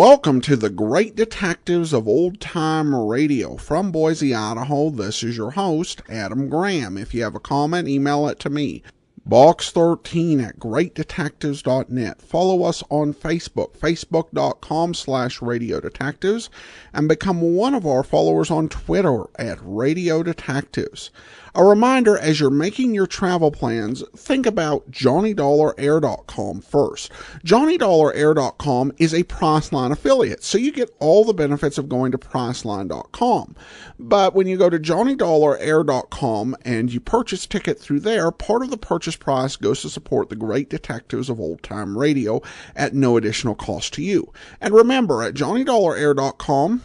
Welcome to the Great Detectives of Old Time Radio. From Boise, Idaho, this is your host, Adam Graham. If you have a comment, email it to me. Box13 at greatdetectives.net. Follow us on Facebook, facebook.com/Radio Detectives, and become one of our followers on Twitter at Radio Detectives. A reminder, as you're making your travel plans, think about JohnnyDollarAir.com first. JohnnyDollarAir.com is a Priceline affiliate, so you get all the benefits of going to Priceline.com. But when you go to JohnnyDollarAir.com and you purchase a ticket through there, part of the purchase price goes to support the Great Detectives of Old Time Radio at no additional cost to you. And remember, at JohnnyDollarAir.com,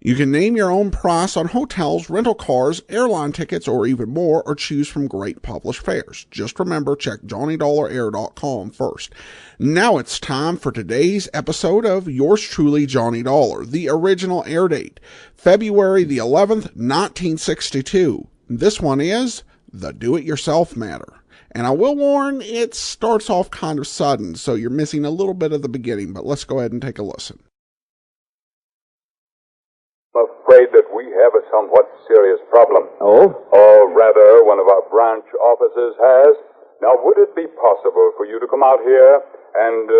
you can name your own price on hotels, rental cars, airline tickets, or even more, or choose from great published fares. Just remember, check JohnnyDollarAir.com first. Now it's time for today's episode of Yours Truly, Johnny Dollar. The original air date, February the 11th, 1962. This one is The Do-It-Yourself Matter. And I will warn, it starts off kind of sudden, so you're missing a little bit of the beginning, but let's go ahead and take a listen. I'm afraid that we have a somewhat serious problem. Oh? Or rather, one of our branch officers has. Now, would it be possible for you to come out here and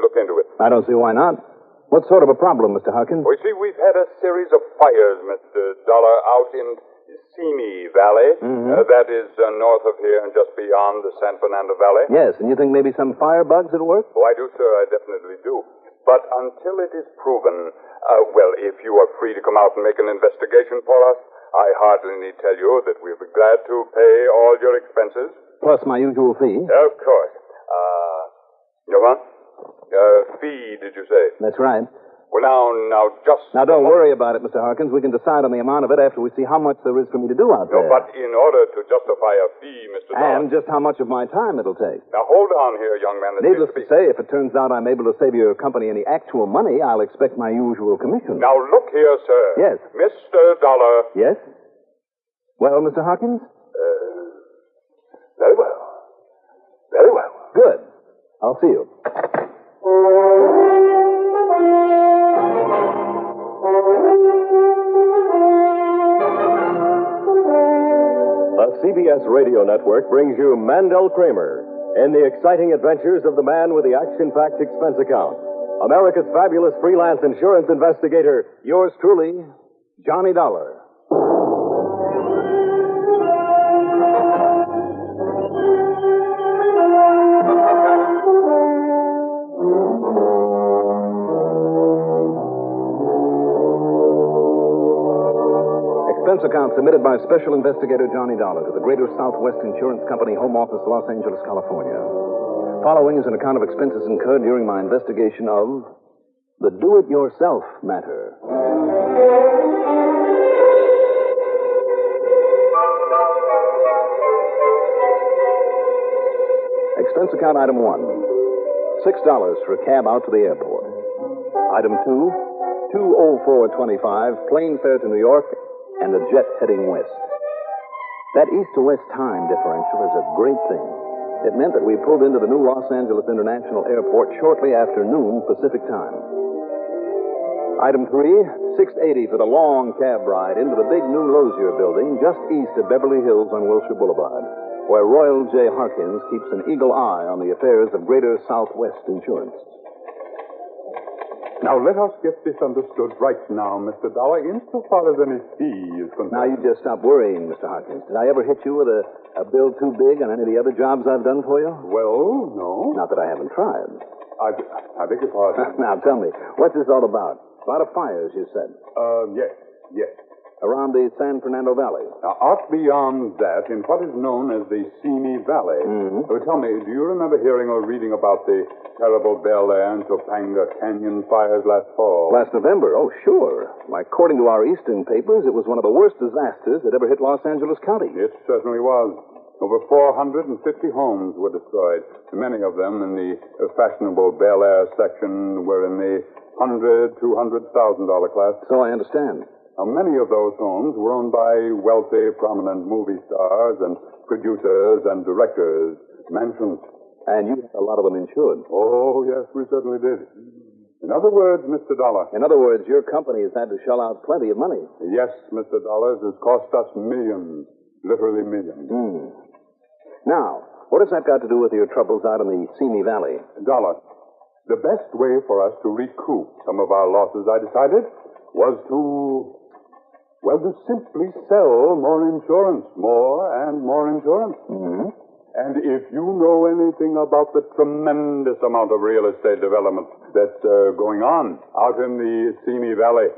look into it? I don't see why not. What sort of a problem, Mr. Harkin? Well, you see, we've had a series of fires, Mr. Dollar, out in Simi Valley. That is north of here and just beyond the San Fernando Valley. Yes, and you think maybe some firebugs at work? Oh, I do, sir. I definitely do. But until it is proven, if you are free to come out and make an investigation for us, I hardly need tell you that we'll be glad to pay all your expenses. Plus my usual fee? Of course. You know what? Fee, did you say? That's right. Well, now, just... Now, don't worry about it, Mr. Harkins. We can decide on the amount of it after we see how much there is for me to do out there. No, but in order to justify a fee, Mr. And Dollar... just how much of my time it'll take. Now, hold on here, young man. Needless to say, if it turns out I'm able to save your company any actual money, I'll expect my usual commission. Now, look here, sir. Yes. Mr. Dollar... Yes? Well, Mr. Harkins? Very well. Very well. Good. I'll see you. The CBS Radio Network brings you Mandel Kramer in the exciting adventures of the man with the action-packed expense account. America's fabulous freelance insurance investigator, yours truly, Johnny Dollar. Expense account submitted by Special Investigator Johnny Dollar to the Greater Southwest Insurance Company, Home Office, Los Angeles, California. Following is an account of expenses incurred during my investigation of the do-it-yourself matter. Expense account item 1, $6 for a cab out to the airport. Item 2, $204.25, plane fare to New York, and a jet heading west. That east to west time differential is a great thing. It meant that we pulled into the new Los Angeles International Airport shortly after noon Pacific time. Item 3, $6.80 for the long cab ride into the big new Lozier building just east of Beverly Hills on Wilshire Boulevard, where Royal J. Harkins keeps an eagle eye on the affairs of Greater Southwest Insurance. Now, let us get this understood right now, Mr. Dollar, insofar as any fee is concerned. Now, you just stop worrying, Mr. Harkins. Did I ever hit you with a bill too big on any of the other jobs I've done for you? Well, no. Not that I haven't tried. I beg your pardon. Now, tell me, what's this all about? A lot of fires, you said. Yes. Around the San Fernando Valley. Now, out beyond that, in what is known as the Simi Valley. Tell me, do you remember hearing or reading about the terrible Bel Air and Topanga Canyon fires last fall? Last November? Oh, sure. Why, according to our eastern papers, it was one of the worst disasters that ever hit Los Angeles County. It certainly was. Over 450 homes were destroyed. Many of them in the fashionable Bel Air section were in the $100,000 to $200,000 class. So I understand. Now, many of those homes were owned by wealthy, prominent movie stars and producers and directors, mansions. And you had a lot of them insured. Oh, yes, we certainly did. In other words, Mr. Dollar. In other words, your company has had to shell out plenty of money. Yes, Mr. Dollar, it has cost us millions. Literally millions. Now, what has that got to do with your troubles out in the Simi Valley? Dollar, the best way for us to recoup some of our losses, I decided, was to simply sell more insurance. More and more insurance. And if you know anything about the tremendous amount of real estate development that's going on out in the Simi Valley,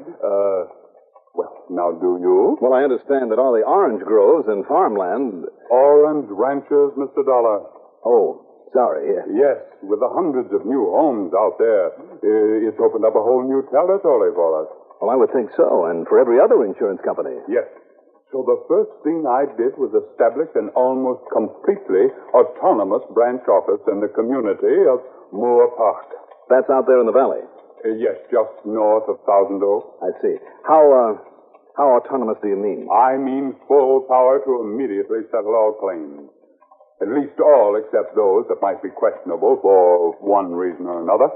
now do you? Well, I understand that all the orange groves and farmland... Orange ranches, Mr. Dollar. Oh, sorry. Yes, with the hundreds of new homes out there, it's opened up a whole new territory for us. Well, I would think so, and for every other insurance company. Yes. So the first thing I did was establish an almost completely autonomous branch office in the community of Moore Park. That's out there in the valley? Yes, just north of Thousand Oaks. I see. How autonomous do you mean? I mean full power to immediately settle all claims. At least all except those that might be questionable for one reason or another.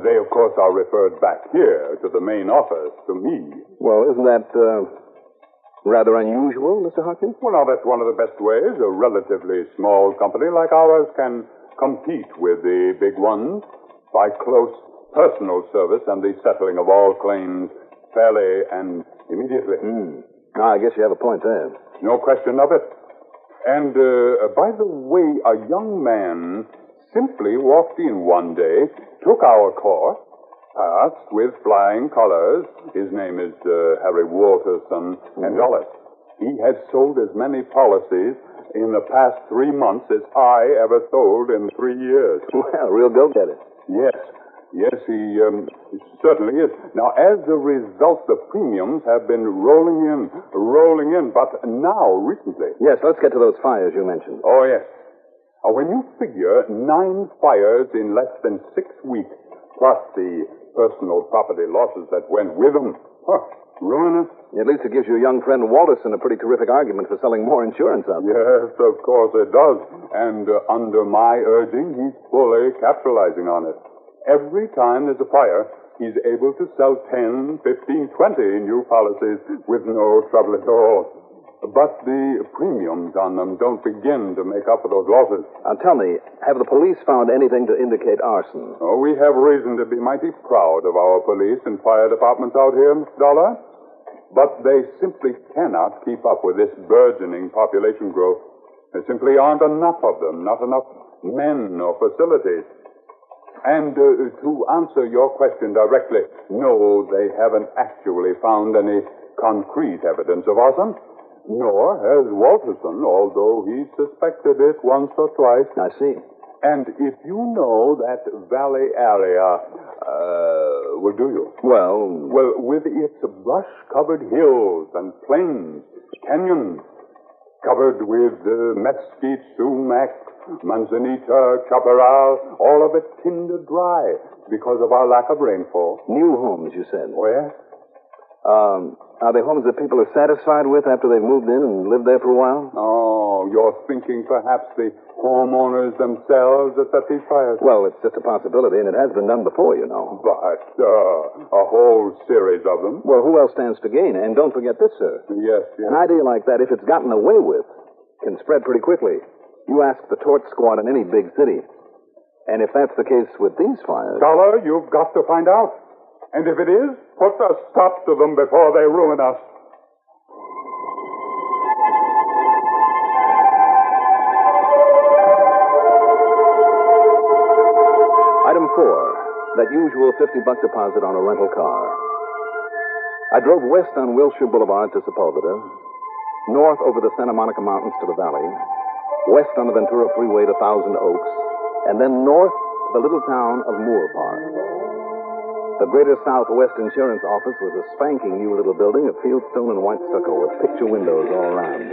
They, of course, are referred back here to the main office, to me. Well, isn't that rather unusual, Mr. Hopkins? Well, now, that's one of the best ways a relatively small company like ours can compete with the big ones by close personal service and the settling of all claims fairly and immediately. I guess you have a point there. No question of it. And, by the way, a young man simply walked in one day, took our course, passed with flying colors. His name is Harry Walterson and Dulles. He has sold as many policies in the past 3 months as I ever sold in 3 years. Well, real go-getter. Yes, he certainly is. Now, as a result, the premiums have been rolling in, but now, recently. Yes, let's get to those fires you mentioned. Oh, yes. When you figure 9 fires in less than 6 weeks, plus the personal property losses that went with them, ruinous. At least it gives your young friend Walterson a pretty terrific argument for selling more insurance out there. Yes, of course it does. And under my urging, he's fully capitalizing on it. Every time there's a fire, he's able to sell 10, 15, 20 new policies with no trouble at all. But the premiums on them don't begin to make up for those losses. Now, tell me, have the police found anything to indicate arson? Oh, we have reason to be mighty proud of our police and fire departments out here, Mr. Dollar. But they simply cannot keep up with this burgeoning population growth. There simply aren't enough of them, not enough men or facilities. And to answer your question directly, no, they haven't actually found any concrete evidence of arson. Nor has Walterson, although he suspected it once or twice. I see. And if you know that valley area, do you? Well, with its brush-covered hills and plains, canyons, covered with mesquite, sumac, manzanita, chaparral, all of it tinder dry because of our lack of rainfall. New homes, you said. Oh, yes? Are they homes that people are satisfied with after they've moved in and lived there for a while? Oh, you're thinking perhaps the homeowners themselves that set these fires? Well, it's just a possibility, and it has been done before, you know. But, a whole series of them. Well, who else stands to gain? And don't forget this, sir. Yes. An idea like that, if it's gotten away with, can spread pretty quickly. You ask the tort squad in any big city. And if that's the case with these fires... Dollar, you've got to find out. And if it is, put a stop to them before they ruin us. Item 4, that usual $50 deposit on a rental car. I drove west on Wilshire Boulevard to Sepulveda, north over the Santa Monica Mountains to the valley, west on the Ventura Freeway to Thousand Oaks, and then north to the little town of Moore Park. The Greater Southwest Insurance Office was a spanking new little building of fieldstone and white stucco with picture windows all around.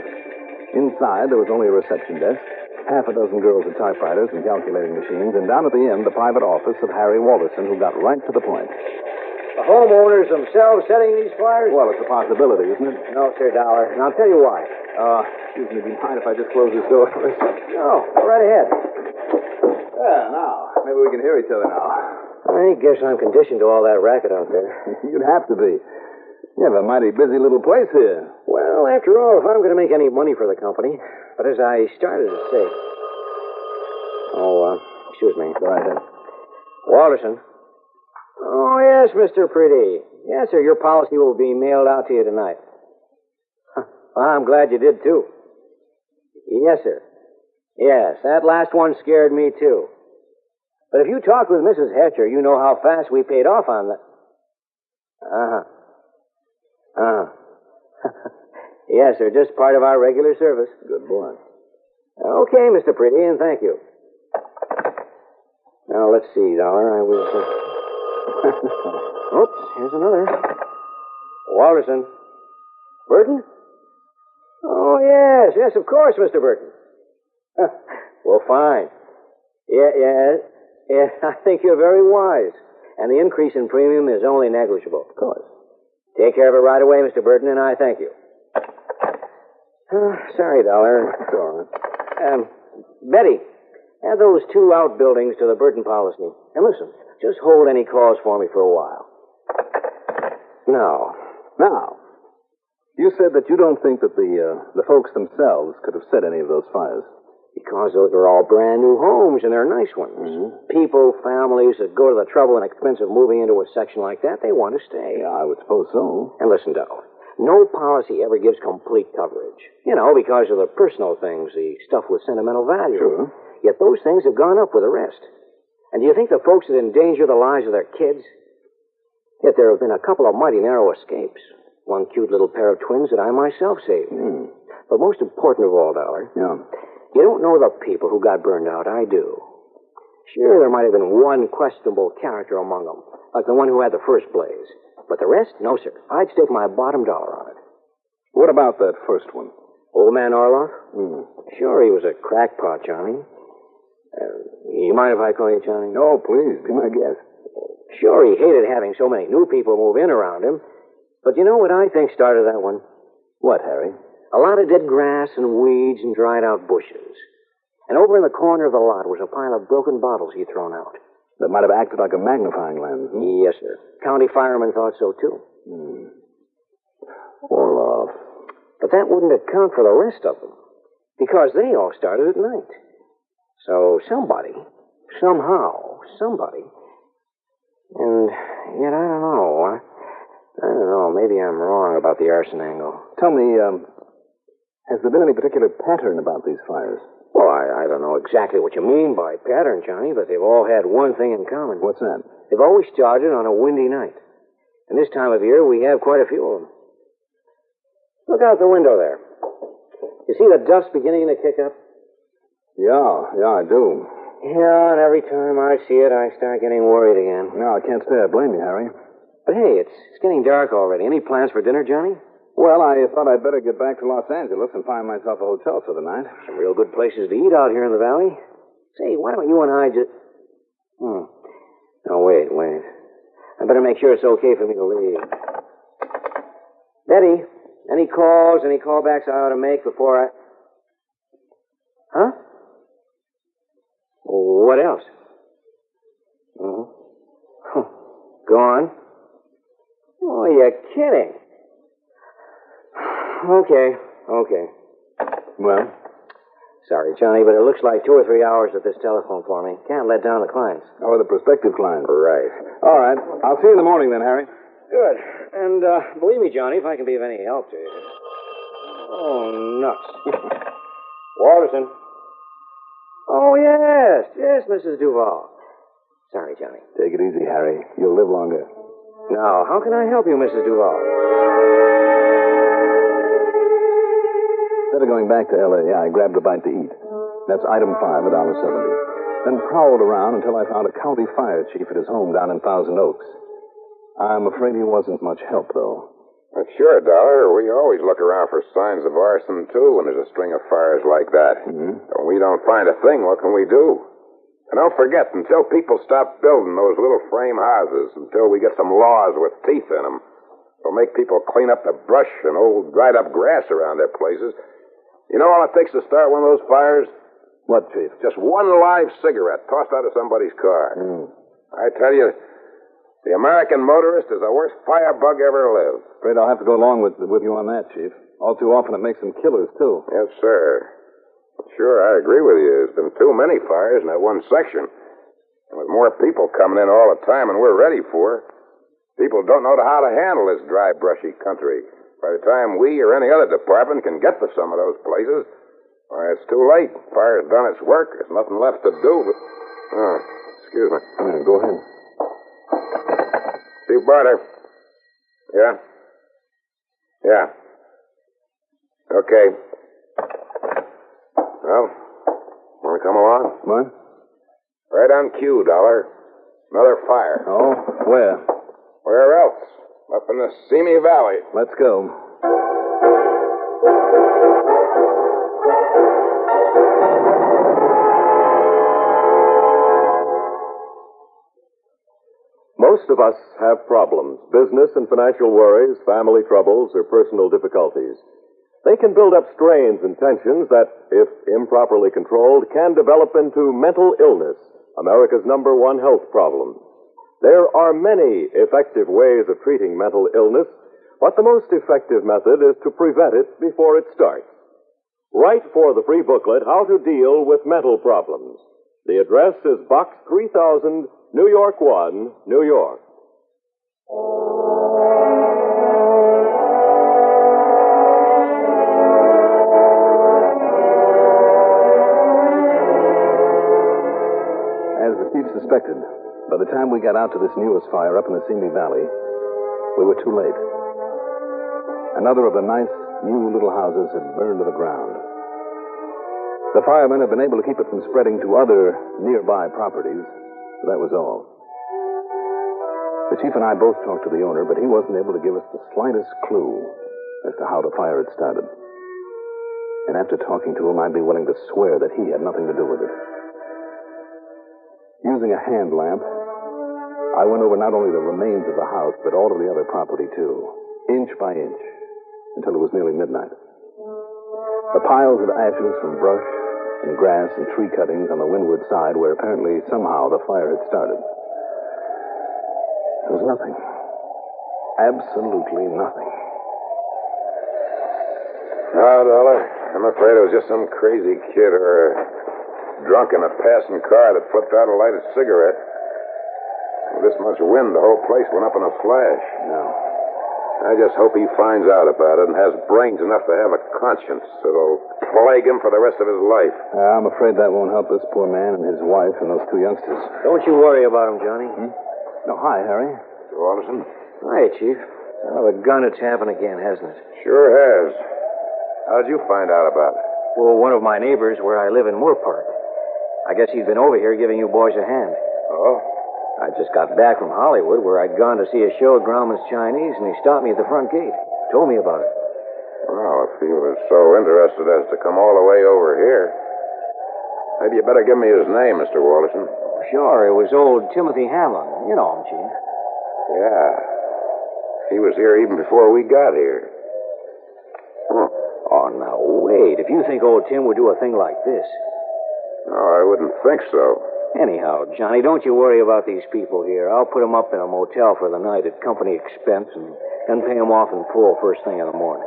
Inside, there was only a reception desk, half a dozen girls with typewriters and calculating machines, and down at the end, the private office of Harry Walterson, who got right to the point. The homeowners themselves setting these fires? Well, it's a possibility, isn't it? No, sir, Dollar. And I'll tell you why. Excuse me, do you mind if I just close this door for a second? No, go right ahead. Yeah, now, maybe we can hear each other now. I guess I'm conditioned to all that racket out there. You'd have to be. You have a mighty busy little place here. Well, after all, if I'm going to make any money for the company. But as I started to say... excuse me. Go ahead. Walterson. Oh, yes, Mr. Pretty. Yes, sir, your policy will be mailed out to you tonight. Well, I'm glad you did, too. Yes, sir. Yes, that last one scared me, too. But if you talk with Mrs. Hatcher, you know how fast we paid off on that. Yes, sir, just part of our regular service. Good boy. Okay, Mr. Pretty, and thank you. Now, let's see, Dollar. I was... Oops, here's another. Walterson. Burton? Oh, yes, of course, Mr. Burton. Well, fine. Yeah, I think you're very wise. And the increase in premium is only negligible. Of course. Take care of it right away, Mr. Burton, and I thank you. Sorry, Dollar. It's all right. Betty, add those 2 outbuildings to the Burton policy. And listen, just hold any calls for me for a while. Now, you said that you don't think that the folks themselves could have set any of those fires. Because those are all brand new homes, and they're nice ones. Mm-hmm. People, families that go to the trouble and expense of moving into a section like that, they want to stay. Yeah, I would suppose so. And listen, Dollar, no policy ever gives complete coverage. You know, because of the personal things, the stuff with sentimental value. Sure. Yet those things have gone up with the rest. And do you think the folks that endanger the lives of their kids? Yet there have been a couple of mighty narrow escapes. One cute little pair of twins that I myself saved. But most important of all, Dollar... Yeah. You don't know the people who got burned out. I do. Sure, there might have been one questionable character among them, like the one who had the first blaze. But the rest, no, sir. I'd stake my bottom dollar on it. What about that first one? Old man Orloff? Sure, he was a crackpot, Johnny. You mind if I call you Johnny? No, please. Be my guest. Sure, he hated having so many new people move in around him. But you know what I think started that one? What, Harry? A lot of dead grass and weeds and dried out bushes. And over in the corner of the lot was a pile of broken bottles he'd thrown out. That might have acted like a magnifying lens. Yes, sir. County firemen thought so, too. Orloff. But that wouldn't account for the rest of them. Because they all started at night. So somebody, somehow, somebody... And yet I don't know. I don't know. Maybe I'm wrong about the arson angle. Tell me, has there been any particular pattern about these fires? Well, I don't know exactly what you mean by pattern, Johnny, but they've all had one thing in common. What's that? They've always started on a windy night. And this time of year, we have quite a few of them. Look out the window there. You see the dust beginning to kick up? Yeah, I do. Yeah, and every time I see it, I start getting worried again. No, I can't say I blame you, Harry. But hey, it's getting dark already. Any plans for dinner, Johnny? Well, I thought I'd better get back to Los Angeles and find myself a hotel for the night. Some real good places to eat out here in the valley. Say, why don't you and I just... No, wait. I better make sure it's okay for me to leave. Betty, any calls, any callbacks I ought to make before I... Huh? What else? Go on. Oh, you're kidding. Okay. Well? Sorry, Johnny, but it looks like 2 or 3 hours at this telephone for me. Can't let down the clients. Oh, the prospective clients. Right. All right. I'll see you in the morning then, Harry. Good. And believe me, Johnny, if I can be of any help to you. Oh, nuts. Walterson. Oh, yes, Mrs. Duval. Sorry, Johnny. Take it easy, Harry. You'll live longer. Now, how can I help you, Mrs. Duval? Instead of going back to L.A., I grabbed a bite to eat. That's item 5, $1.70. Then prowled around until I found a county fire chief at his home down in Thousand Oaks. I'm afraid he wasn't much help, though. Well, sure, Dollar. We always look around for signs of arson, too, when there's a string of fires like that. When we don't find a thing, what can we do? And don't forget, until people stop building those little frame houses, until we get some laws with teeth in them, it'll make people clean up the brush and old dried-up grass around their places. You know all it takes to start one of those fires? What, Chief? Just one live cigarette tossed out of somebody's car. I tell you, the American motorist is the worst firebug ever lived. Afraid I'll have to go along with you on that, Chief. All too often it makes them killers, too. Yes, sir. Sure, I agree with you. There's been too many fires in that one section. And with more people coming in all the time than we're ready for, people don't know how to handle this dry, brushy country. By the time we or any other department can get to some of those places, why, it's too late. Fire's done its work. There's nothing left to do but... Oh, excuse me. Go ahead. Steve Barter. Yeah? Yeah. Okay. Well, want to come along? What? Right on cue, Dollar. Another fire. Oh, where? Where else? Up in the Simi Valley. Let's go. Most of us have problems, business and financial worries, family troubles, or personal difficulties. They can build up strains and tensions that, if improperly controlled, can develop into mental illness, America's #1 health problem. There are many effective ways of treating mental illness, but the most effective method is to prevent it before it starts. Write for the free booklet, How to Deal with Mental Problems. The address is Box 3000, New York 1, New York. As the chief suspected, by the time we got out to this newest fire up in the Simi Valley, we were too late. Another of the nice, new little houses had burned to the ground. The firemen had been able to keep it from spreading to other nearby properties, but that was all. The chief and I both talked to the owner, but he wasn't able to give us the slightest clue as to how the fire had started. And after talking to him, I'd be willing to swear that he had nothing to do with it. Using a hand lamp, I went over not only the remains of the house, but all of the other property, too, inch by inch, until it was nearly midnight. The piles of ashes from brush and grass and tree cuttings on the windward side where apparently somehow the fire had started. There was nothing. Absolutely nothing. No, Dollar. I'm afraid it was just some crazy kid or a drunk in a passing car that flipped out a lighted cigarette. With this much wind, the whole place went up in a flash. No. I just hope he finds out about it and has brains enough to have a conscience that'll plague him for the rest of his life. I'm afraid that won't help this poor man and his wife and those two youngsters. Don't you worry about him, Johnny. No, hi, Harry. Mr. Alderson? Hi, Chief. Well, the gun, it's happened again, hasn't it? Sure has. How'd you find out about it? Well, one of my neighbors where I live in Moore Park. I guess he's been over here giving you boys a hand. Oh? I just got back from Hollywood where I'd gone to see a show at Grauman's Chinese, and he stopped me at the front gate. Told me about it. Well, if he was so interested as to come all the way over here, maybe you better give me his name, Mr. Walterson. Sure, it was old Timothy Hanlon. You know him, Chief. Yeah. He was here even before we got here. Oh, now, wait. If you think old Tim would do a thing like this. No, I wouldn't think so. Anyhow, Johnny, don't you worry about these people here. I'll put them up in a motel for the night at company expense and then pay them off in full first thing in the morning.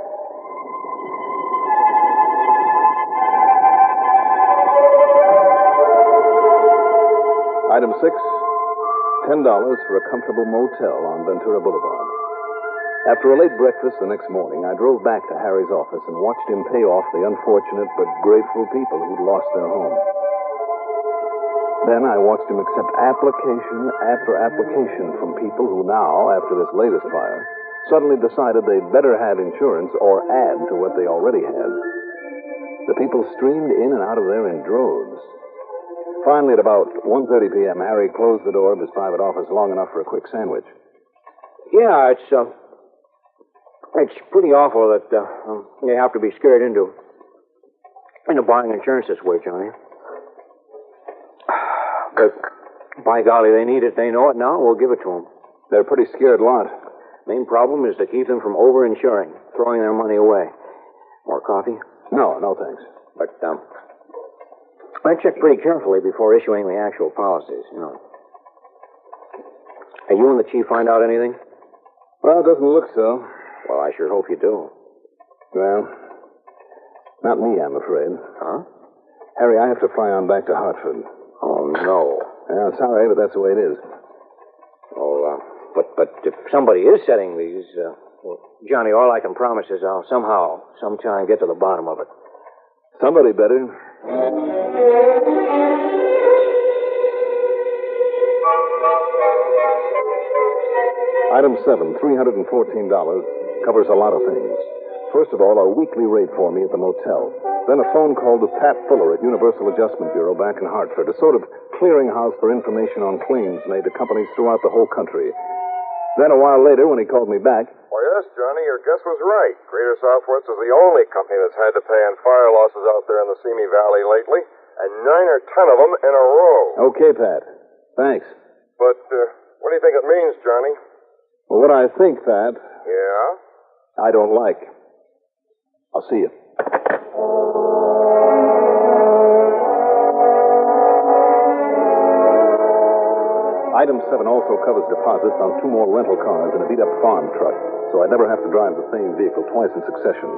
Item 6, $10 for a comfortable motel on Ventura Boulevard. After a late breakfast the next morning, I drove back to Harry's office and watched him pay off the unfortunate but grateful people who'd lost their home. Then I watched him accept application after application from people who now, after this latest fire, suddenly decided they'd better have insurance or add to what they already had. The people streamed in and out of there in droves. Finally, at about 1:30 p.m., Harry closed the door of his private office long enough for a quick sandwich. Yeah, it's pretty awful that you have to be scared into buying insurance this way, Johnny. But, by golly, they need it. They know it now. We'll give it to them. They're a pretty scared lot. Main problem is to keep them from over-insuring, throwing their money away. More coffee? No, thanks. But, I check pretty carefully before issuing the actual policies, you know. Hey, you and the chief find out anything? Well, it doesn't look so. Well, I sure hope you do. Well, not me, I'm afraid. Huh? Harry, I have to fly on back to Hartford. Oh, no. Yeah, sorry, but that's the way it is. Oh, but if somebody is setting these, well, Johnny, all I can promise is I'll sometime get to the bottom of it. Somebody better. Item 7, $314, covers a lot of things. First of all, a weekly rate for me at the motel. Then a phone call to Pat Fuller at Universal Adjustment Bureau back in Hartford, a sort of clearinghouse for information on claims made to companies throughout the whole country. Then a while later, when he called me back... Well, yes, Johnny, your guess was right. Greater Southwest is the only company that's had to pay on fire losses out there in the Simi Valley lately, and 9 or 10 of them in a row. Okay, Pat. Thanks. But what do you think it means, Johnny? Well, what I think, Pat... Yeah? I don't like. I'll see you. Item 7 also covers deposits on 2 more rental cars and a beat-up farm truck, so I never have to drive the same vehicle twice in succession.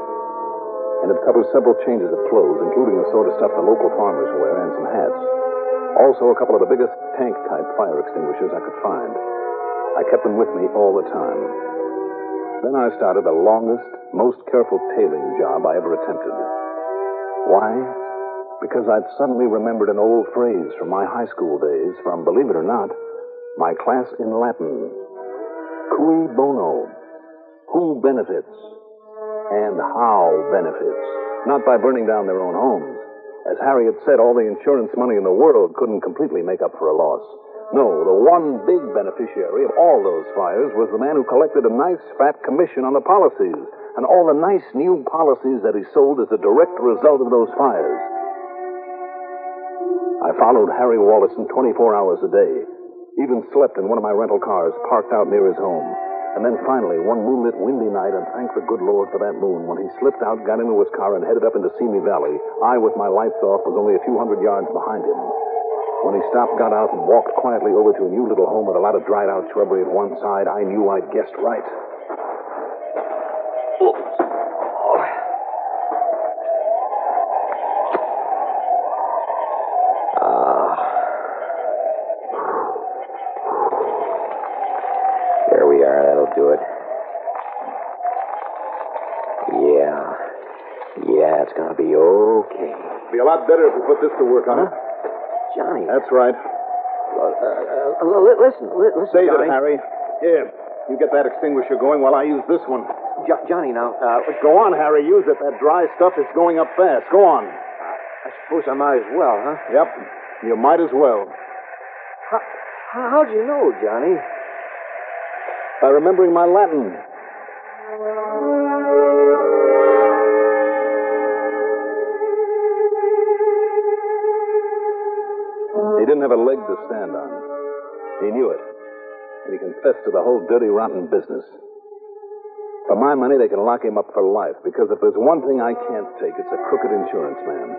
And it covers several changes of clothes, including the sort of stuff the local farmers wear and some hats. Also, a couple of the biggest tank-type fire extinguishers I could find. I kept them with me all the time. Then I started the longest, most careful tailing job I ever attempted. Why? Because I'd suddenly remembered an old phrase from my high school days from, believe it or not, my class in Latin. Cui bono. Who benefits? And how benefits? Not by burning down their own homes. As Harry had said, all the insurance money in the world couldn't completely make up for a loss. No, the one big beneficiary of all those fires was the man who collected a nice fat commission on the policies, and all the nice new policies that he sold as a direct result of those fires. I followed Harry Wallison 24 hours a day, even slept in one of my rental cars parked out near his home. And then finally, one moonlit, windy night, and thank the good Lord for that moon, when he slipped out, got into his car, and headed up into Simi Valley, I, with my lights off, was only a few hundred yards behind him. When he stopped, got out, and walked quietly over to a new little home with a lot of dried-out shrubbery at one side, I knew I'd guessed right. There we are. That'll do it. Yeah, it's gonna be okay. It'd be a lot better if we put this to work on it. Johnny. That's right. Listen, Save Johnny. it, Harry. Here, you get that extinguisher going while I use this one. Johnny, now, Go on, Harry. Use it. That dry stuff is going up fast. Go on. I suppose I might as well, huh? Yep. You might as well. How'd you know, Johnny? By remembering my Latin. He didn't have a leg to stand on. He knew it. And he confessed to the whole dirty, rotten business. For my money, they can lock him up for life, because if there's one thing I can't take, it's a crooked insurance man.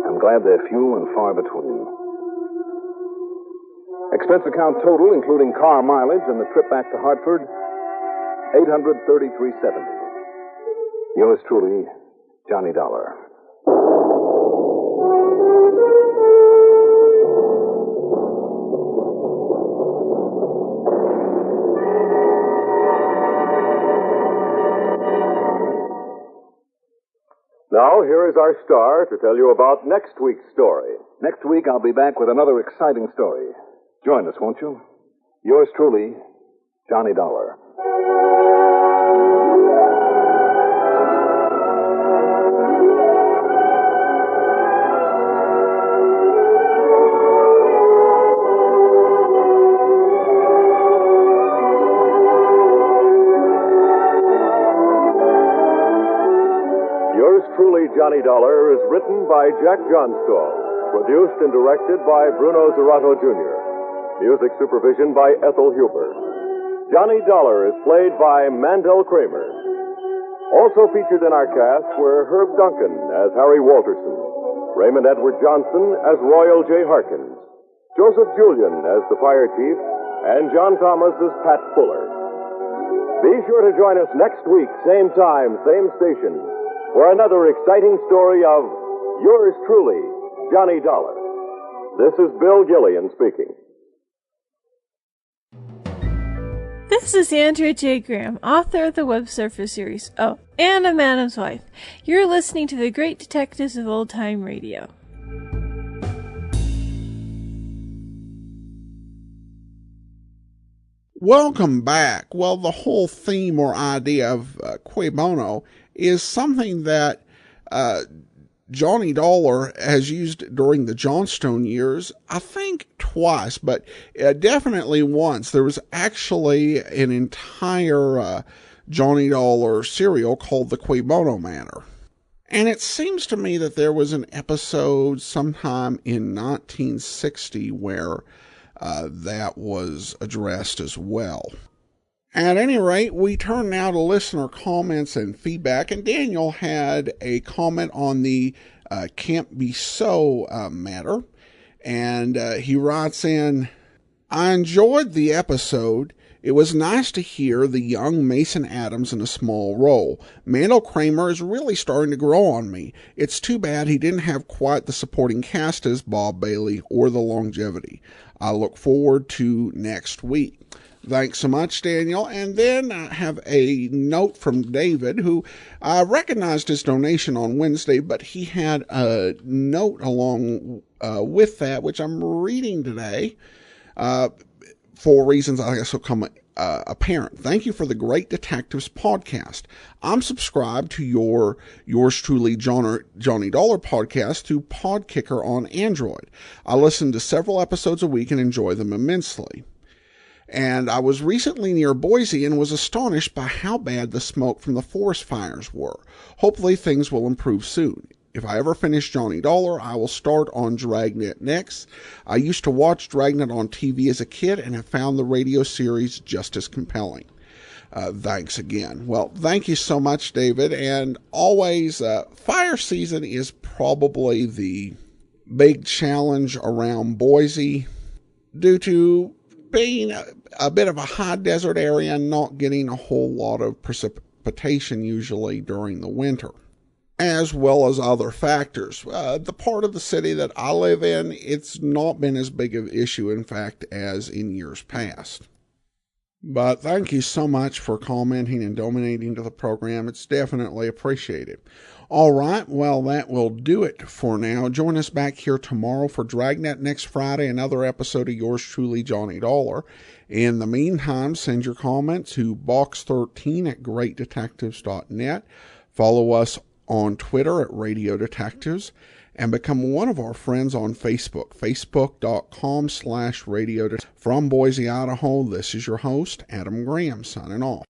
I'm glad they're few and far between. Expense account total, including car mileage and the trip back to Hartford, $833.70. Yours truly, Johnny Dollar. Now, here is our star to tell you about next week's story. Next week, I'll be back with another exciting story. Join us, won't you? Yours truly, Johnny Dollar. Yours truly, Johnny Dollar, is written by Jack Johnstone, produced and directed by Bruno Zerato, Jr., music supervision by Ethel Huber. Johnny Dollar is played by Mandel Kramer. Also featured in our cast were Herb Duncan as Harry Walterson, Raymond Edward Johnson as Royal J. Harkins, Joseph Julian as the fire chief, and John Thomas as Pat Fuller. Be sure to join us next week, same time, same station, for another exciting story of yours truly, Johnny Dollar. This is Bill Gillian speaking. This is Andrea J. Graham, author of the Web Surfer series, Oh, and a Madam's Wife. You're listening to the Great Detectives of Old Time Radio. Welcome back. Well, the whole theme or idea of cui bono is something that Johnny Dollar has used during the Johnstone years, I think twice, but definitely once. There was actually an entire Johnny Dollar serial called The Cui Bono Matter. And it seems to me that there was an episode sometime in 1960 where that was addressed as well. At any rate, we turn now to listener comments and feedback, and Daniel had a comment on the Can't Be So matter, and he writes in, I enjoyed the episode. It was nice to hear the young Mason Adams in a small role. Mandel Kramer is really starting to grow on me. It's too bad he didn't have quite the supporting cast as Bob Bailey or the longevity. I look forward to next week. Thanks so much, Daniel. And then I have a note from David, who I recognized his donation on Wednesday, but he had a note along with that, which I'm reading today for reasons I guess will come apparent. Thank you for the Great Detectives podcast. I'm subscribed to yours truly, Johnny Dollar podcast through Podkicker on Android. I listen to several episodes a week and enjoy them immensely. And I was recently near Boise and was astonished by how bad the smoke from the forest fires were. Hopefully things will improve soon. If I ever finish Johnny Dollar, I will start on Dragnet next. I used to watch Dragnet on TV as a kid and have found the radio series just as compelling. Thanks again. Well, thank you so much, David. And always, fire season is probably the big challenge around Boise due to being a bit of a high desert area and not getting a whole lot of precipitation usually during the winter, as well as other factors. The part of the city that I live in, it's not been as big of an issue, in fact, as in years past. But thank you so much for commenting and donating to the program. It's definitely appreciated. All right, well, that will do it for now. Join us back here tomorrow for Dragnet next Friday, another episode of yours truly, Johnny Dollar. In the meantime, send your comment to box13@greatdetectives.net. Follow us on Twitter at Radio Detectives, and become one of our friends on Facebook, facebook.com/Radio Detectives. From Boise, Idaho, this is your host, Adam Graham, signing off.